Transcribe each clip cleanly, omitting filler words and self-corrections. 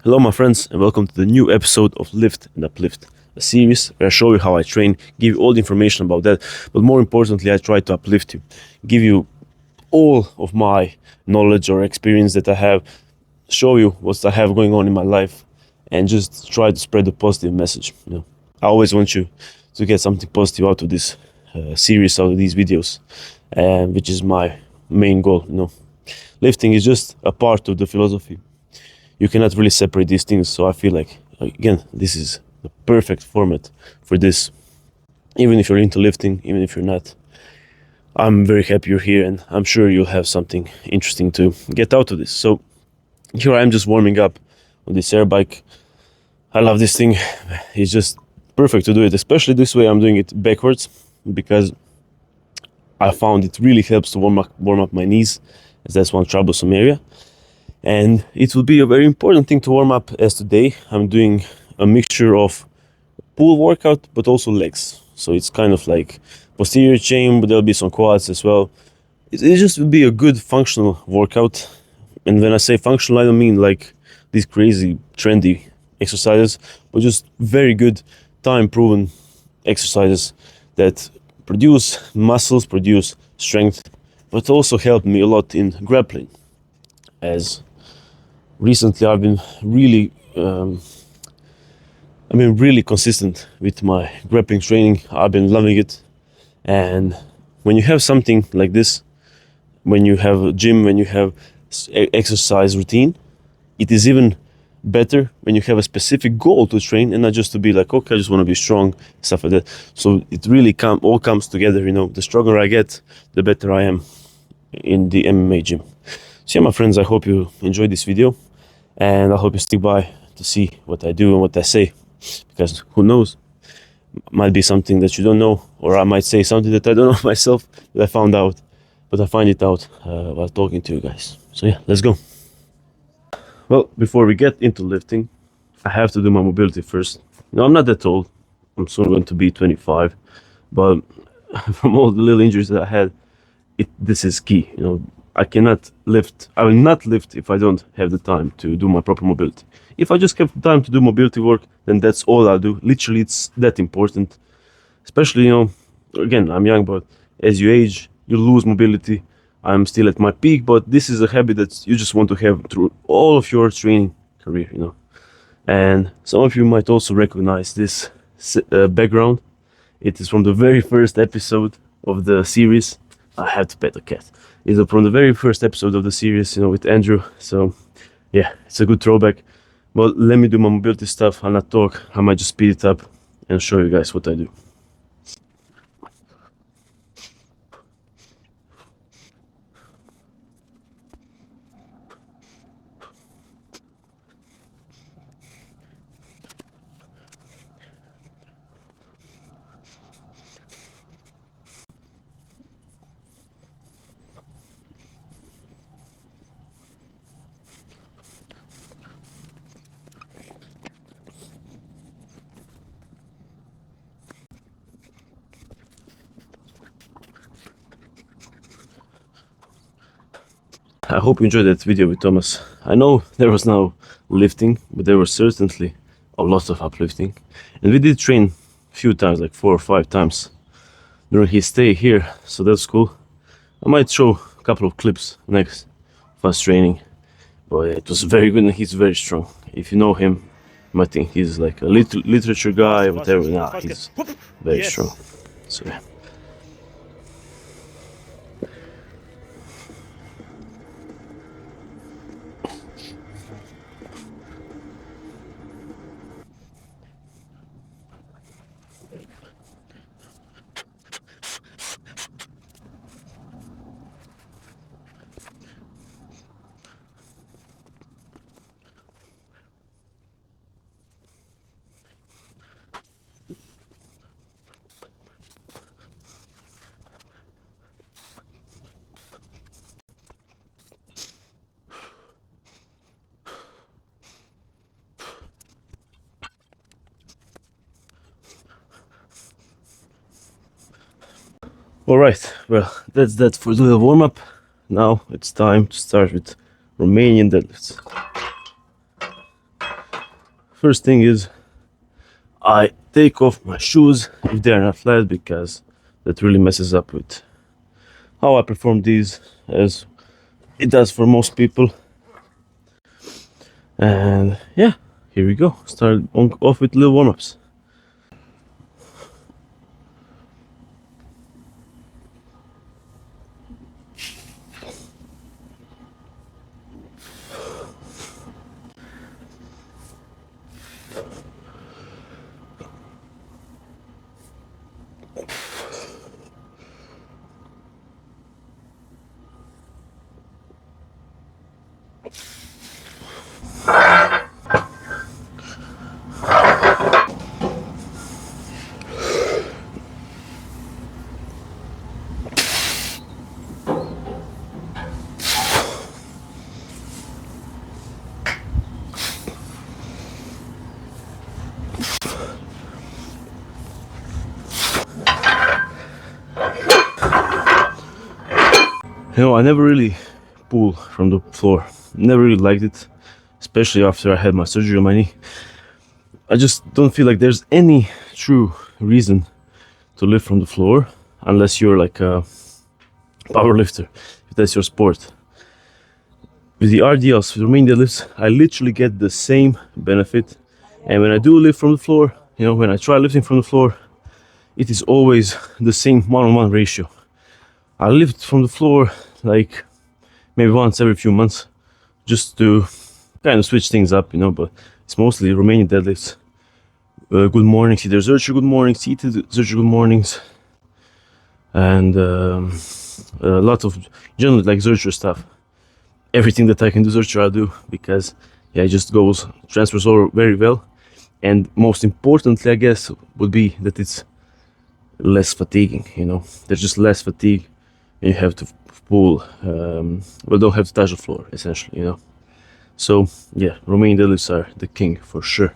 Hello my friends and welcome to the new episode of Lift and Uplift, a series where I show you how I train, give you all the information about that, but more importantly I try to uplift you, give you all of my knowledge or experience that I have, show you what I have going on in my life and just try to spread the positive message. I always want you to get something positive out of this series, out of these videos, which is my main goal. Lifting is just a part of the philosophy. You cannot really separate these things, so I feel like, again, this is the perfect format for this. Even if you're into lifting, even if you're not, I'm very happy you're here and I'm sure you'll have something interesting to get out of this. So here I am just warming up on this air bike. I love this thing. It's just perfect to do it, especially this way. I'm doing it backwards because I found it really helps to warm up my knees, as that's one troublesome area. And it will be a very important thing to warm up, as today I'm doing a mixture of pull workout but also legs. So it's kind of like posterior chain, but there'll be some quads as well. It just will be a good functional workout. And when I say functional, I don't mean like these crazy trendy exercises, but just very good time proven exercises that produce muscles, produce strength, but also help me a lot in grappling. As recently I've been really consistent with my grappling training. I've been loving it. And when you have something like this, when you have a gym, when you have exercise routine, it is even better when you have a specific goal to train and not just to be like, okay, I just want to be strong, stuff like that. So it really all comes together. The stronger I get, the better I am in the MMA gym. So yeah, my friends, I hope you enjoyed this video and I hope you stick by to see what I do and what I say, because who knows, might be something that you don't know, or I might say something that I don't know myself that I found out, but I find it out while talking to you guys. So yeah, let's go. Well, before we get into lifting, I have to do my mobility first. I'm not that old. I'm soon going to be 25, but from all the little injuries that I had, this is key. I cannot lift. I will not lift if I don't have the time to do my proper mobility. If I just have time to do mobility work, then that's all I'll do. Literally, it's that important. Especially, again, I'm young, but as you age, you lose mobility. I'm still at my peak, but this is a habit that you just want to have through all of your training career, And some of you might also recognize this background. It is from the very first episode of the series. I have to pet the cat. It's from the very first episode of the series, with Andrew. So yeah, it's a good throwback. But let me do my mobility stuff. I'll not talk. I might just speed it up and show you guys what I do. I hope you enjoyed that video with Thomas. I know there was no lifting, but there was certainly a lot of uplifting. And we did train a few times, like 4 or 5 times during his stay here, so that's cool. I might show a couple of clips next of us training, but it was very good and he's very strong. If you know him, you might think he's like a literature guy, whatever. Nah, he's very strong. So yeah. Alright, well, that's that for the little warm-up. Now it's time to start with Romanian deadlifts. first thing is I take off my shoes if they're not flat, because that really messes up with how I perform these, as it does for most people. And yeah, here we go. Start off with little warm-ups. You know, I never really pull from the floor. Never really liked it, especially after I had my surgery on my knee. I just don't feel like there's any true reason to lift from the floor unless you're like a power lifter, if that's your sport. With the RDLs, with the remaining deadlifts, I literally get the same benefit. And when I do lift from the floor, you know, when I try lifting from the floor, it is always the same 1-on-1 ratio. I lift from the floor like maybe once every few months, just to kind of switch things up, you know, but it's mostly Romanian deadlifts. Good mornings, either Zercher good mornings, seated Zercher good mornings, and a lot of generally like Zercher stuff. Everything that I can do Zercher I do, because yeah, it just transfers over very well. And most importantly, I guess, would be that it's less fatiguing, you know. There's just less fatigue when you have to pull, well, don't have to touch the floor, essentially, you know. So yeah, Romanian deadlifts are the king for sure.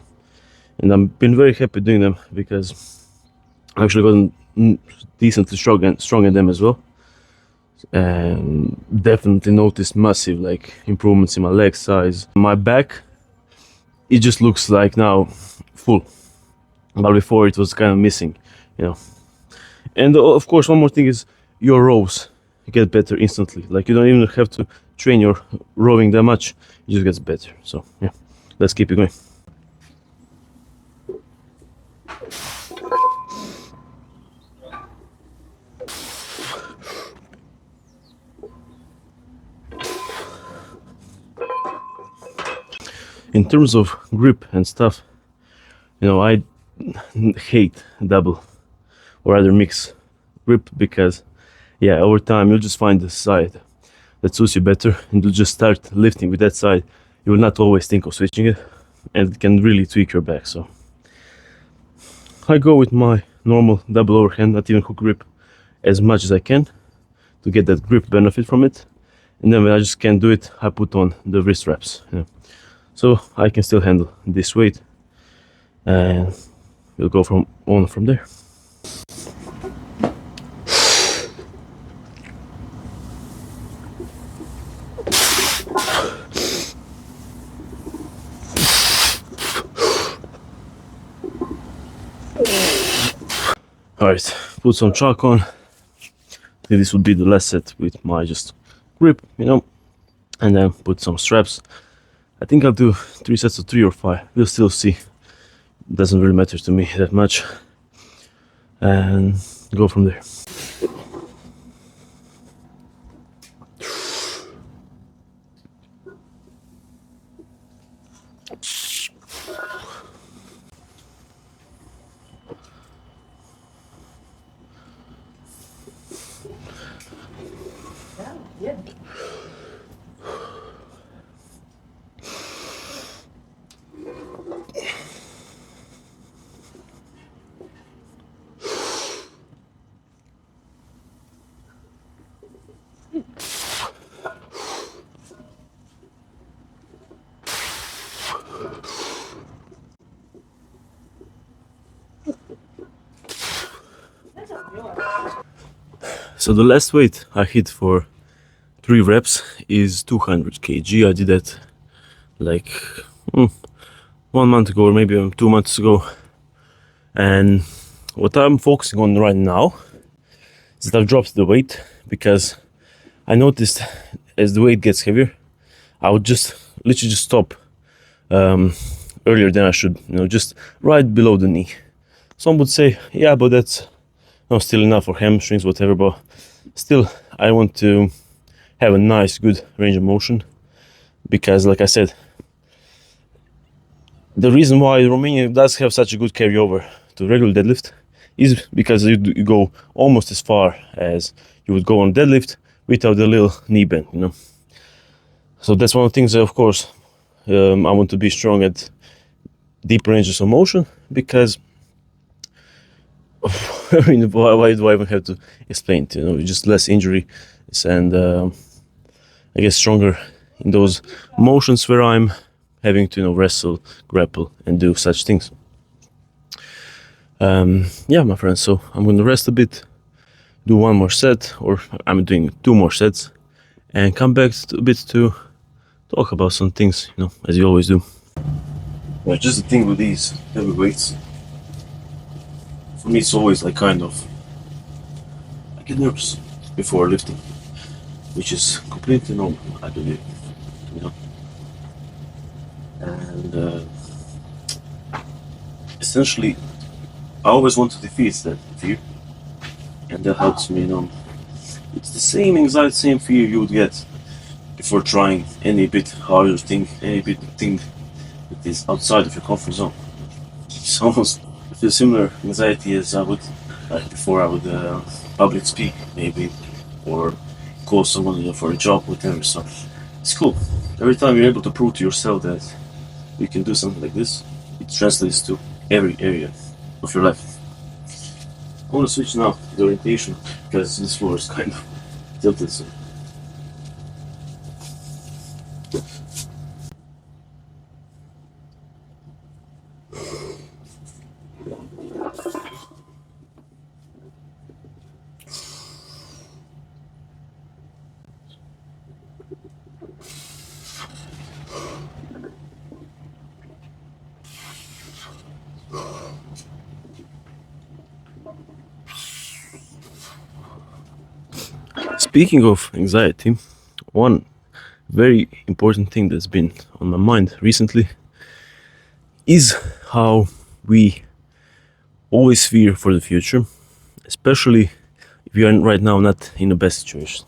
And I've been very happy doing them, because I've actually gotten decently strong in them as well. And definitely noticed massive like improvements in my leg size. My back, it just looks like now full, but before it was kind of missing, you know. And of course, one more thing is your rows get better instantly. Like, you don't even have to train your rowing that much, it just gets better. So yeah, let's keep it going. In terms of grip and stuff, you know, I hate double or either mix grip, because yeah, over time you'll just find the side that suits you better and you'll just start lifting with that side. You will not always think of switching it, and it can really tweak your back. So I go with my normal double overhand, not even hook grip, as much as I can to get that grip benefit from it. And then when I just can't do it, I put on the wrist wraps, you know, so I can still handle this weight, and we'll go from there. Alright, put some chalk on. This would be the last set with my just grip, you know, and then put some straps. I think I'll do 3 sets of 3 or 5. We'll still see. Doesn't really matter to me that much. And go from there. So the last weight I hit for 3 reps is 200 kg. I did that like 1 month ago, or maybe 2 months ago. And what I'm focusing on right now is that I've dropped the weight, because I noticed as the weight gets heavier, I would just literally just stop earlier than I should, just right below the knee. Some would say, yeah, but that's still enough for hamstrings, whatever, but still I want to have a nice, good range of motion, because like I said, the reason why Romania does have such a good carryover to regular deadlift is because you go almost as far as you would go on deadlift without the little knee bend, So that's one of the things that, of course, I want to be strong at deep ranges of motion, because I mean, why do I even have to explain it? Just less injury, and I guess stronger in those motions where I'm having to wrestle, grapple, and do such things. Yeah, my friends, so I'm going to rest a bit, do one more set, or I'm doing 2 more sets, and come back a bit to talk about some things, as you always do. Yeah, just the thing with these heavy weights, for me it's always like I get nervous before lifting, which is completely normal, I believe, and essentially I always want to defeat that fear, and that helps me. It's the same anxiety, same fear you would get before trying any bit harder thing, any bit thing that is outside of your comfort zone. It's almost feel similar anxiety as I would before I would public speak, maybe, or call someone for a job, whatever. So it's cool. Every time you're able to prove to yourself that you can do something like this, it translates to every area of your life. I want to switch now to the orientation, because this floor is kind of tilted. So. Speaking of anxiety, one very important thing that's been on my mind recently is how we always fear for the future, especially if you are right now not in the best situation.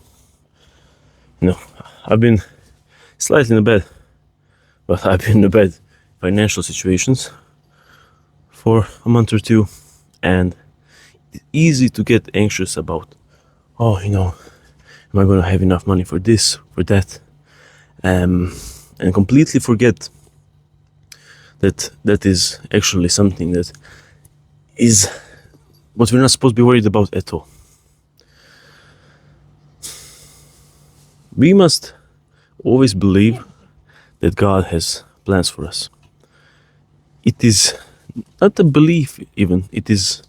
I've been slightly in the bad, but I've been in the bad financial situations for a month or two, and it's easy to get anxious about, am I going to have enough money for this, for that, and completely forget that is actually something that is what we're not supposed to be worried about at all. We must always believe that God has plans for us. It is not a belief even, it is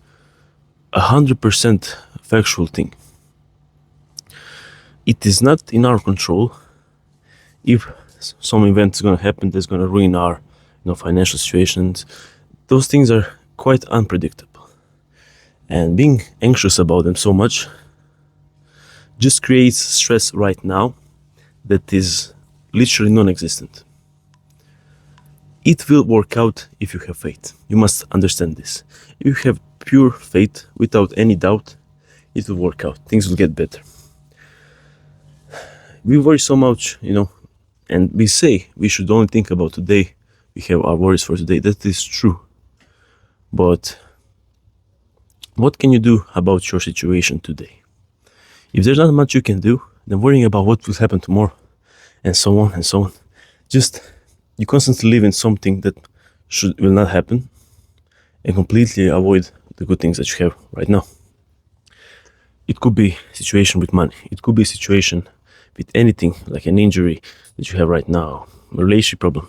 100% factual thing. It is not in our control if some event is going to happen that's going to ruin our financial situations. Those things are quite unpredictable, and being anxious about them so much just creates stress right now that is literally non-existent. It will work out if you have faith. You must understand this. If you have pure faith without any doubt, it will work out. Things will get better. We worry so much, and we say we should only think about today. We have our worries for today. That is true. But what can you do about your situation today? If there's not much you can do, then worrying about what will happen tomorrow, and so on and so on, just you constantly live in something that will not happen, and completely avoid the good things that you have right now. It could be a situation with money. It could be a situation with anything, like an injury that you have right now, a relationship problem.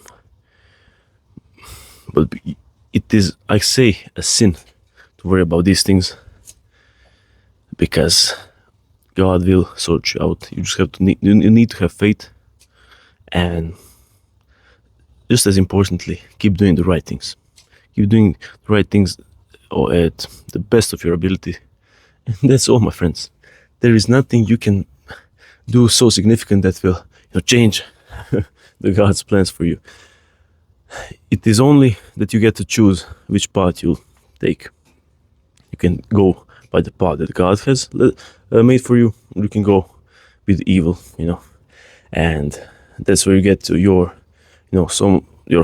But it is, I say, a sin to worry about these things, because God will sort you out. You just have to you need to have faith and just as importantly, keep doing the right things. Keep doing the right things at the best of your ability. And that's all, my friends. There is nothing you can do so significant that will change the God's plans for you. It is only that you get to choose which path you'll take. You can go by the path that God has made for you, or you can go with evil, and that's where you get to your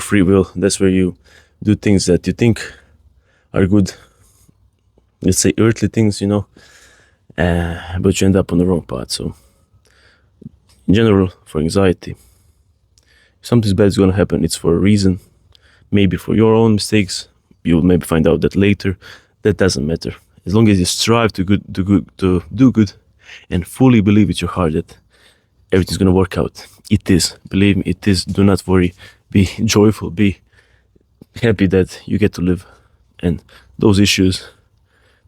free will. That's where you do things that you think are good, let's say earthly things, but you end up on the wrong path. So in general, for anxiety, if something bad is going to happen, it's for a reason. Maybe for your own mistakes, you'll maybe find out that later. That doesn't matter. As long as you strive to do good and fully believe with your heart that everything's going to work out. It is. Believe me, it is. Do not worry. Be joyful. Be happy that you get to live. And those issues,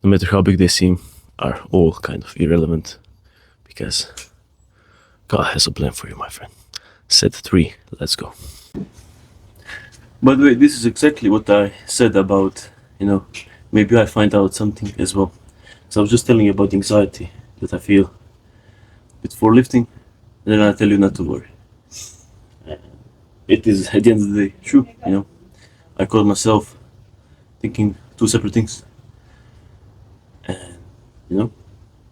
no matter how big they seem, are all kind of irrelevant, because God has a plan for you, my friend. Set 3. Let's go. By the way, this is exactly what I said about, maybe I find out something as well. So I was just telling you about the anxiety that I feel before lifting, and then I tell you not to worry. It is, at the end of the day, true, I caught myself thinking 2 separate things. And,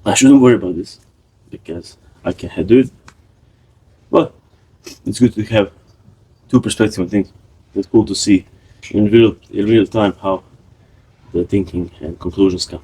I shouldn't worry about this, because I can do it. But it's good to have 2 perspectives on things. It's cool to see in real time how the thinking and conclusions come.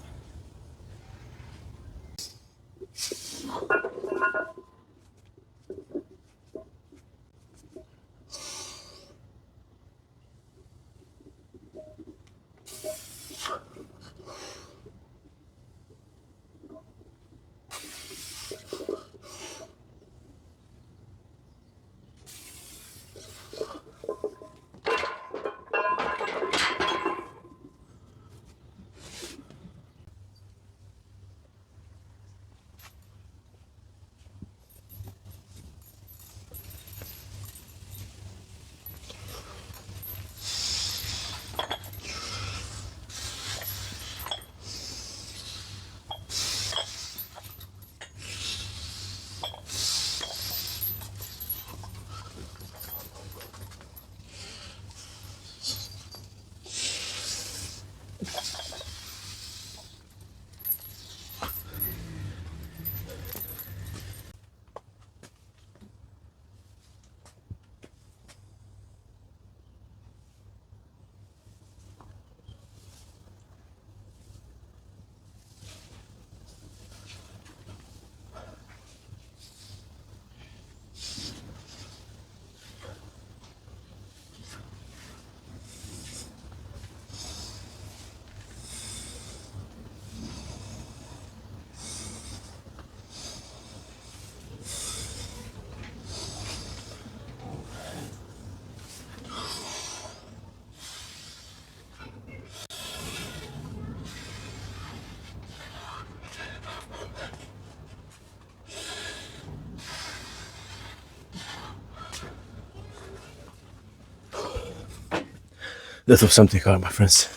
That was something hard, my friends.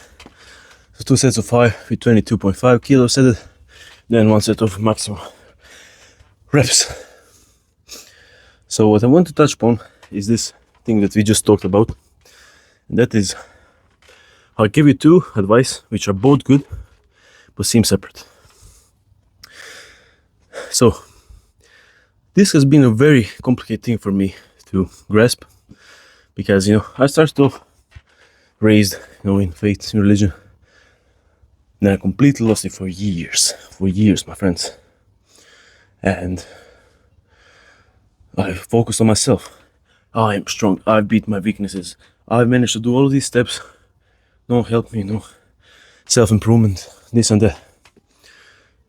So 2 sets of 5 with 22.5 kilos added, then 1 set of maximum reps. So what I want to touch upon is this thing that we just talked about. And that is, I'll give you 2 advice which are both good but seem separate. So this has been a very complicated thing for me to grasp, because I started off raised in faith, in religion, then I completely lost it for years, my friends. And I focused on myself. I am strong, I've beat my weaknesses, I've managed to do all of these steps, no help me, no self-improvement, this and that.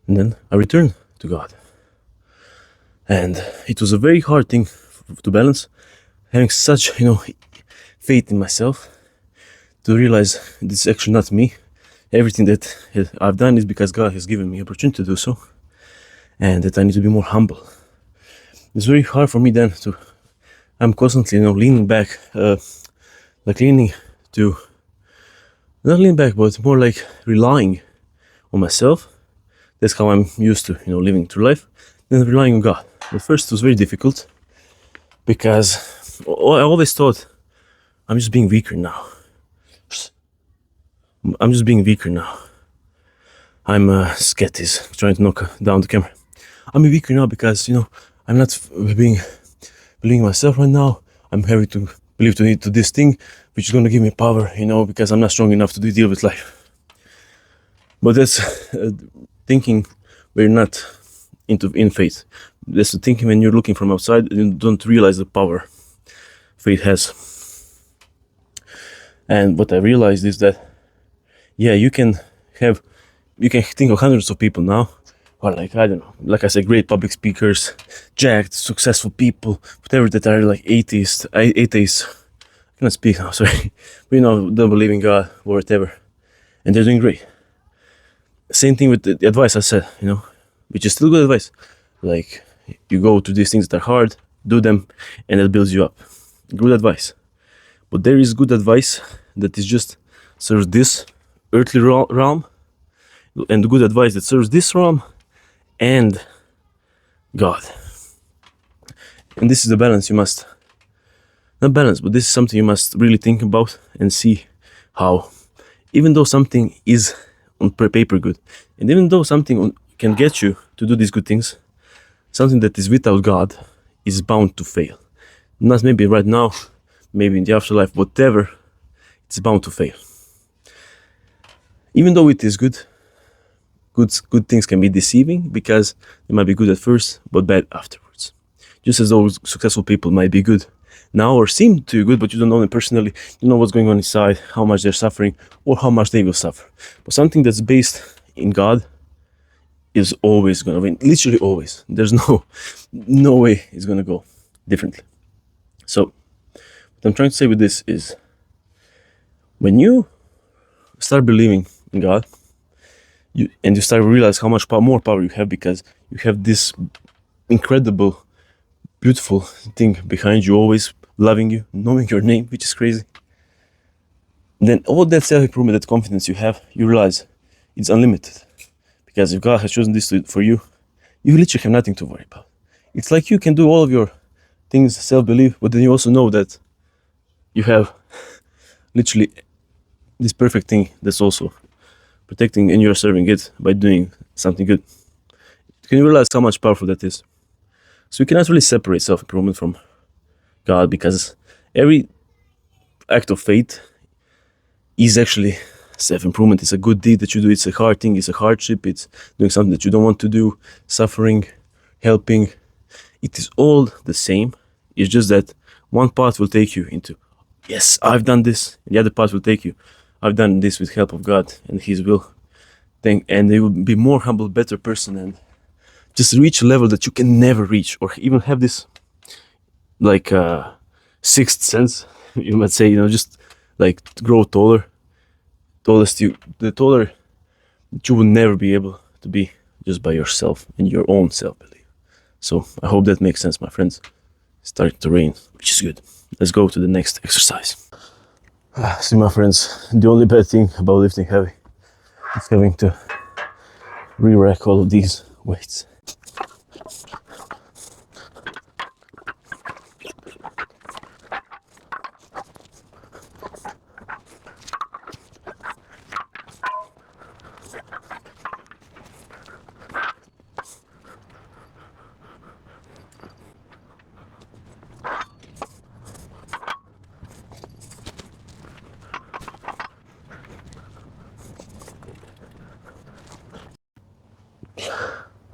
And then I returned to God. And it was a very hard thing to balance, having such faith in myself, to realize this is actually not me. Everything that I've done is because God has given me opportunity to do so, and that I need to be more humble. It's very hard for me then I'm constantly leaning back, like leaning to, not lean back, but more like relying on myself. That's how I'm used to, living through life. Then relying on God. At first, it was very difficult because I always thought I'm just being weaker now. I'm just being weaker now. I'm Sket is trying to knock down the camera. I'm weaker now because I'm not believing myself right now. I'm having to believe to this thing, which is gonna give me power, because I'm not strong enough to deal with life. But that's thinking where you're not in faith. That's the thinking when you're looking from outside and you don't realize the power faith has. And what I realized is that, yeah, you can think of hundreds of people now, or like, I don't know, like I said, great public speakers, jacked, successful people, whatever, that are like atheists. I cannot speak now, sorry. But don't believe in God or whatever. And they're doing great. Same thing with the advice I said, which is still good advice. Like, you go to these things that are hard, do them, and it builds you up. Good advice. But there is good advice that is just serves this earthly realm, and good advice that serves this realm and God. And this is the balance you must, not balance, but this is something you must really think about and see how, even though something is on paper good, and even though something can get you to do these good things, something that is without God is bound to fail. Not maybe right now, maybe in the afterlife, whatever, it's bound to fail. Even though it is good things can be deceiving because they might be good at first, but bad afterwards. Just as those successful people might be good now or seem to be good, but you don't know them personally, you know what's going on inside, how much they're suffering, or how much they will suffer. But something that's based in God is always going to win, literally always. There's no way it's going to go differently. So what I'm trying to say with this is, when you start believing in God, you start to realize how much more power you have, because you have this incredible, beautiful thing behind you, always loving you, knowing your name, which is crazy. Then all that self-improvement, that confidence you have, you realize it's unlimited. Because if God has chosen this for you, you literally have nothing to worry about. It's like you can do all of your things, self-belief, but then you also know that you have literally this perfect thing that's also protecting, and you're serving it by doing something good. Can you realize how much powerful that is? So you cannot really separate self-improvement from God, because every act of faith is actually self-improvement. It's a good deed that you do. It's a hard thing. It's a hardship. It's doing something that you don't want to do, suffering, helping. It is all the same. It's just that one path will take you into, yes, I've done this, and the other path will take you, I've done this with help of God and His will. And they will be more humble, better person, and just reach a level that you can never reach, or even have this like sixth sense, you might say, just like grow taller. The taller that you will never be able to be just by yourself and your own self-belief. So I hope that makes sense, my friends. It's starting to rain, which is good. Let's go to the next exercise. See, my friends, the only bad thing about lifting heavy is having to re-rack all of these weights.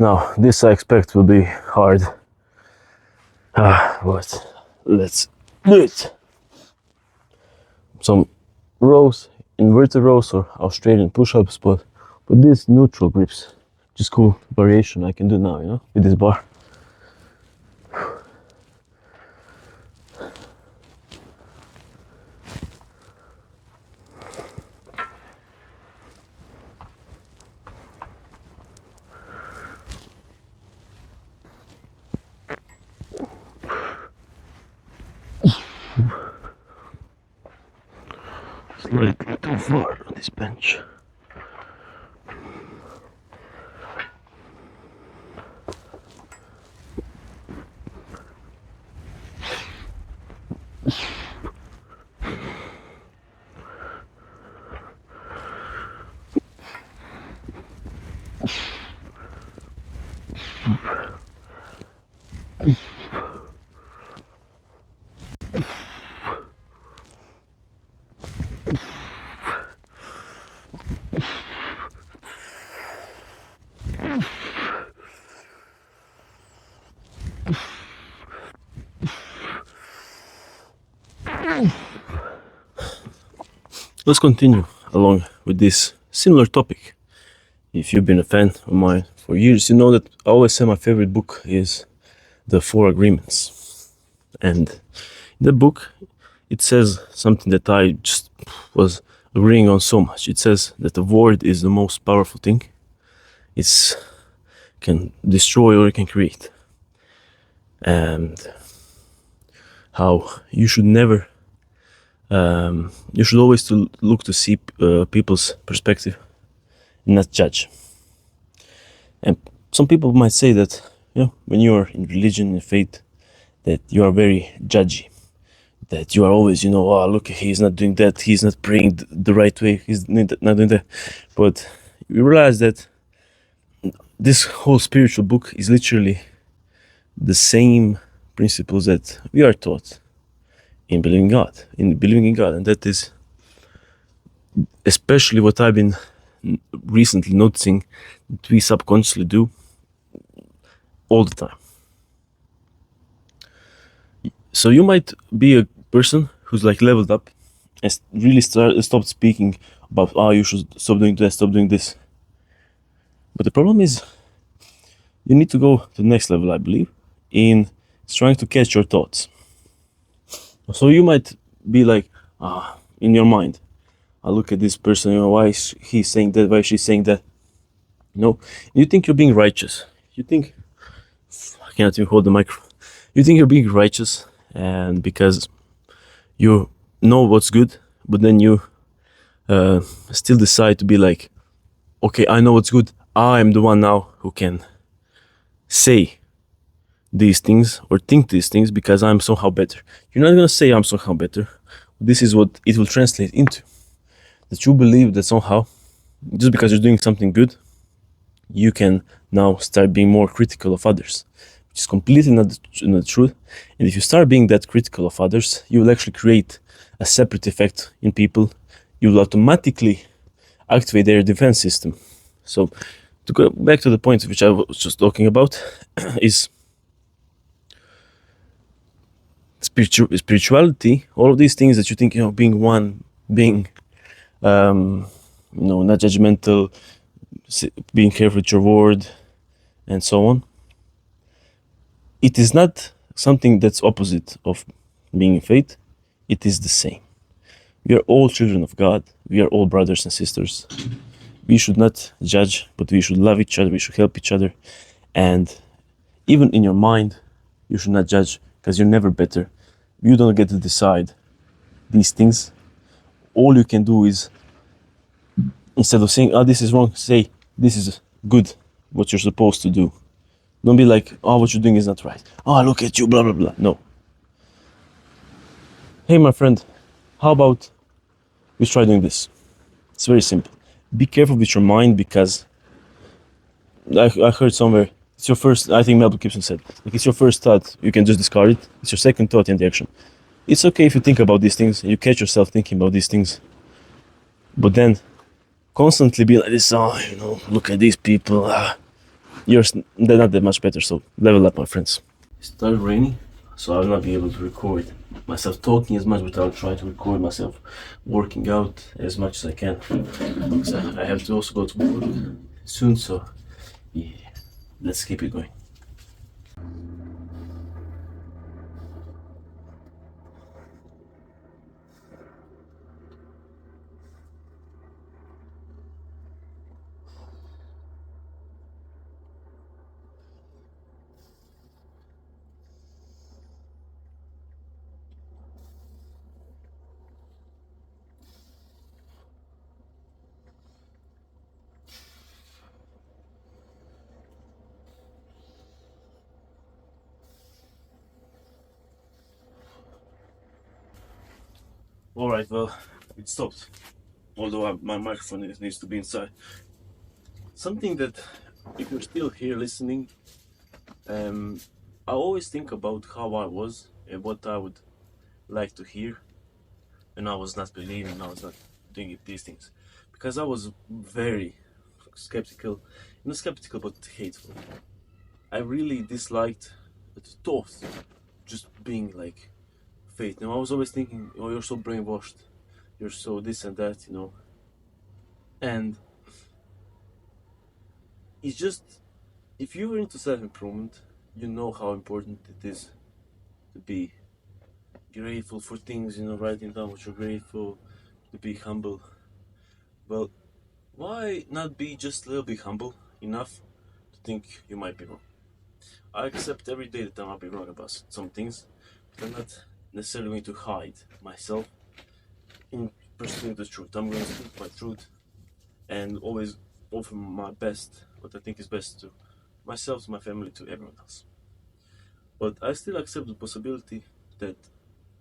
Now, this I expect will be hard, but let's do it. Some rows, inverted rows, or Australian push-ups, but with these neutral grips. Just cool variation I can do now, with this bar. slightly too far on this bench. Let's continue along with this similar topic. If you've been a fan of mine for years, you know that I always say my favorite book is The Four Agreements. And in the book, it says something that I just was agreeing on so much. It says that the word is the most powerful thing. It can destroy or it can create. And how you should never you should always look to see people's perspective and not judge. And some people might say that, you know, when you are in religion and faith, that you are very judgy, that you are always, you know, oh, look, he's not doing that, he's not praying the right way, he's not doing that. But you realize that this whole spiritual book is literally the same principles that we are taught in believing in God, and that is especially what I've been recently noticing that we subconsciously do all the time. So you might be a person who's like leveled up and really stopped speaking about, oh, you should stop doing that, stop doing this. But the problem is, you need to go to the next level, I believe, in trying to catch your thoughts. So you might be like, in your mind, I look at this person, you know, why is he saying that, why is she saying that? No, you think you're being righteous. You think, I cannot even hold the microphone. You think you're being righteous, and because you know what's good, but then you still decide to be like, okay, I know what's good. I am the one now who can say these things or think these things because I'm somehow better. You're not gonna say I'm somehow better. This is what it will translate into. That you believe that somehow, just because you're doing something good, you can now start being more critical of others, which is completely not the truth. And if you start being that critical of others, you will actually create a separate effect in people. You will automatically activate their defense system. So to go back to the point which I was just talking about is spirituality, all of these things that you think, you know, being one, being you know, not judgmental, being careful with your word, and so on. It is not something that's opposite of being in faith. It is the same. We are all children of God. We are all brothers and sisters. We should not judge, but we should love each other. We should help each other. And even in your mind, you should not judge because you're never better. You don't get to decide these things. All you can do is, instead of saying, oh, this is wrong, say, this is good, what you're supposed to do. Don't be like, oh, what you're doing is not right. Oh, look at you, blah, blah, blah. No. Hey, my friend, how about we try doing this? It's very simple. Be careful with your mind because I heard somewhere, it's your first, I think Mel Gibson said, like, it's your first thought, you can just discard it. It's your second thought in the action. It's okay if you think about these things, you catch yourself thinking about these things, but then constantly be like this, oh, you know, look at these people, they're not that much better, so level up, my friends. It started raining, so I will not be able to record myself talking as much, but I'll try to record myself working out as much as I can. Because I have to also go to work soon, so yeah, let's keep it going. Alright, well, it stopped. Although my microphone needs to be inside. Something that, if you're still here listening, I always think about how I was and what I would like to hear, and I was not believing, I was not doing these things, because I was very skeptical, not skeptical but hateful. I really disliked the thoughts just being like fate. I was always thinking, oh, you're so brainwashed, you're so this and that, and it's just, if you're into self-improvement, you know how important it is to be grateful for things, writing down what you're grateful, to be humble. Well, why not be just a little bit humble enough to think you might be wrong? I accept every day that I might be wrong about some things, but I'm not necessarily going to hide myself in pursuing the truth. I'm going to speak my truth and always offer my best, what I think is best to myself, to my family, to everyone else. But I still accept the possibility that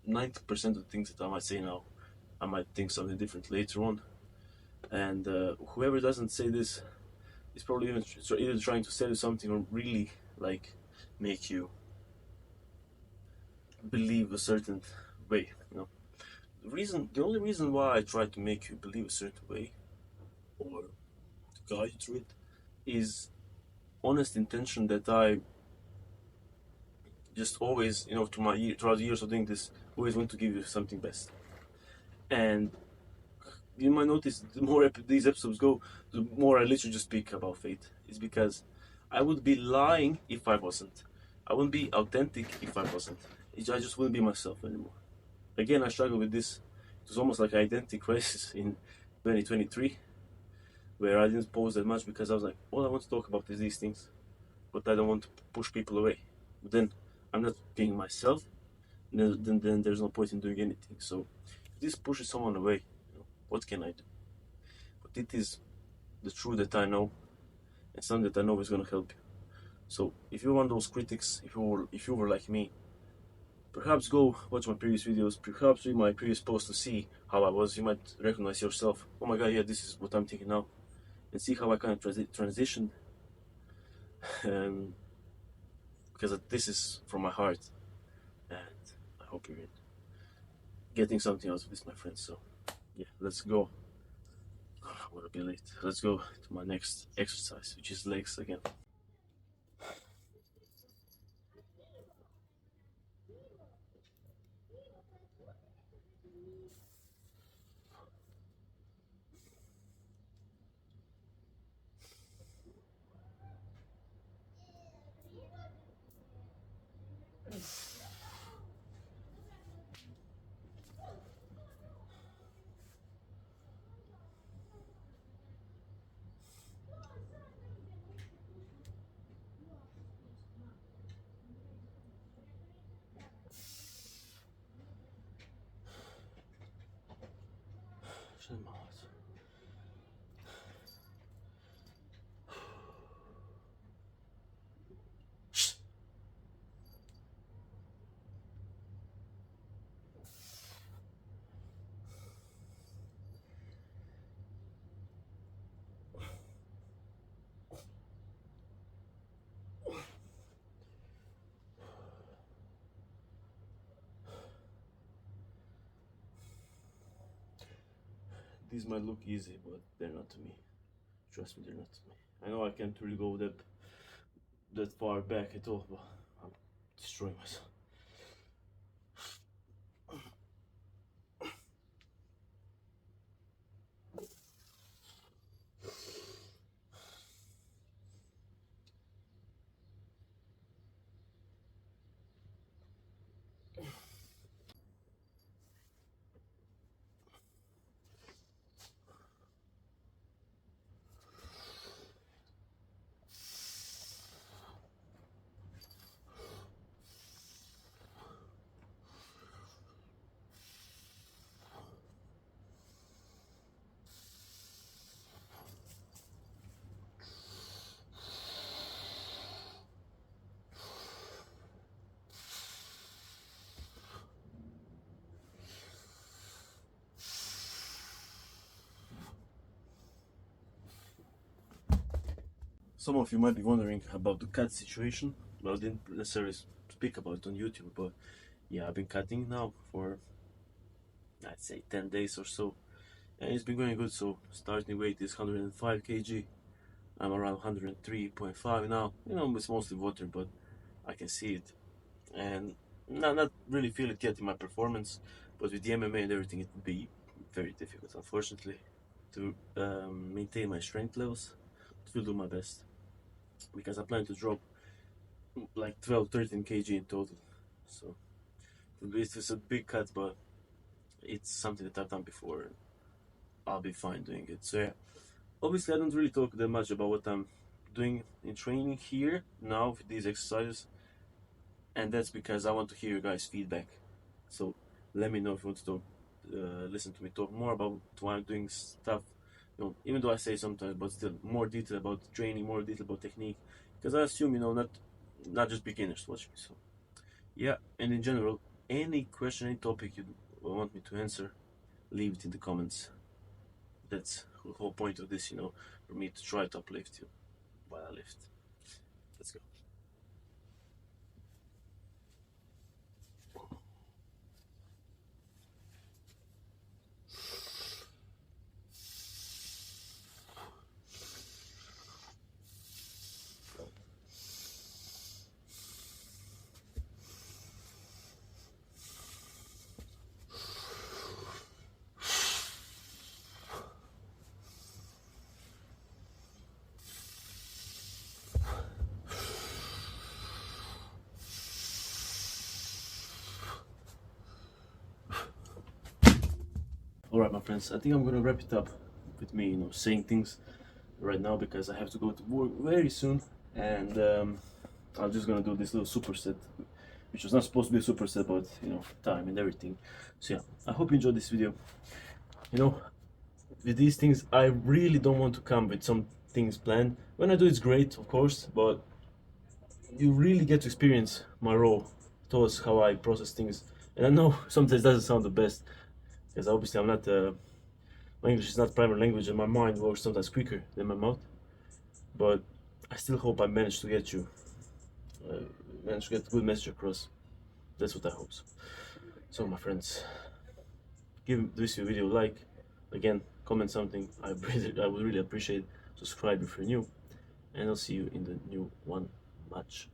90% of the things that I might say now, I might think something different later on. And whoever doesn't say this is probably either trying to sell you something or really like make you believe a certain way. The only reason why I try to make you believe a certain way or to guide you through it is honest intention that I just always, throughout the years of doing this, always want to give you something best. And you might notice the more these episodes go, the more I literally just speak about fate. It's because I would be lying if I wasn't. I wouldn't be authentic if I wasn't. I just wouldn't be myself anymore. Again, I struggle with this. It was almost like an identity crisis in 2023, where I didn't post that much because I was like, all I want to talk about is these things, but I don't want to push people away. But then I'm not being myself, then there's no point in doing anything. So if this pushes someone away, what can I do? But it is the truth that I know, and something that I know is going to help you. So if you're one of those critics, if you were like me, perhaps go watch my previous videos, perhaps read my previous posts to see how I was. You might recognize yourself. Oh my god, yeah, this is what I'm thinking now. And see how I kind of transitioned. Because this is from my heart. And I hope you're getting something out of this, my friends. So, yeah, let's go. I'm gonna be late. Let's go to my next exercise, which is legs again. Shut my mouth. These might look easy, but they're not to me. Trust me, they're not to me. I know I can't really go that far back at all, but I'm destroying myself. Some of you might be wondering about the cut situation. Well, I didn't necessarily speak about it on YouTube, but yeah, I've been cutting now for, I'd say, 10 days or so, and it's been going good. So starting weight is 105 kg. I'm around 103.5 now. You know, it's mostly water, but I can see it, and not really feel it yet in my performance. But with the MMA and everything, it would be very difficult, unfortunately, to maintain my strength levels. But will do my best, because I plan to drop like 12-13 kg in total. So it's a big cut, but it's something that I've done before, and I'll be fine doing it. So yeah, obviously I don't really talk that much about what I'm doing in training here now with these exercises, and that's because I want to hear you guys' feedback. So let me know if you want to talk, listen to me talk more about why I'm doing stuff. You know, even though I say sometimes, but still more detail about training, more detail about technique, because I assume, you know, not just beginners watch me. So yeah, and in general, any question, any topic you want me to answer, leave it in the comments. That's the whole point of this, you know, for me to try to uplift you while I lift. Let's go. Alright, my friends, I think I'm gonna wrap it up with me, you know, saying things right now, because I have to go to work very soon, and I'm just gonna do this little superset, which was not supposed to be a superset, but you know, time and everything. So yeah, I hope you enjoyed this video. You know, with these things, I really don't want to come with some things planned. When I do, it's great, of course, but you really get to experience my raw thoughts, how I process things. And I know sometimes it doesn't sound the best, because obviously I'm not, my English is not primary language, and my mind works sometimes quicker than my mouth. But I still hope I managed to get you, managed to get a good message across. That's what I hope. So my friends, give this video a like. Again, comment something. I would really appreciate. Subscribe if you're new, and I'll see you in the new one. Much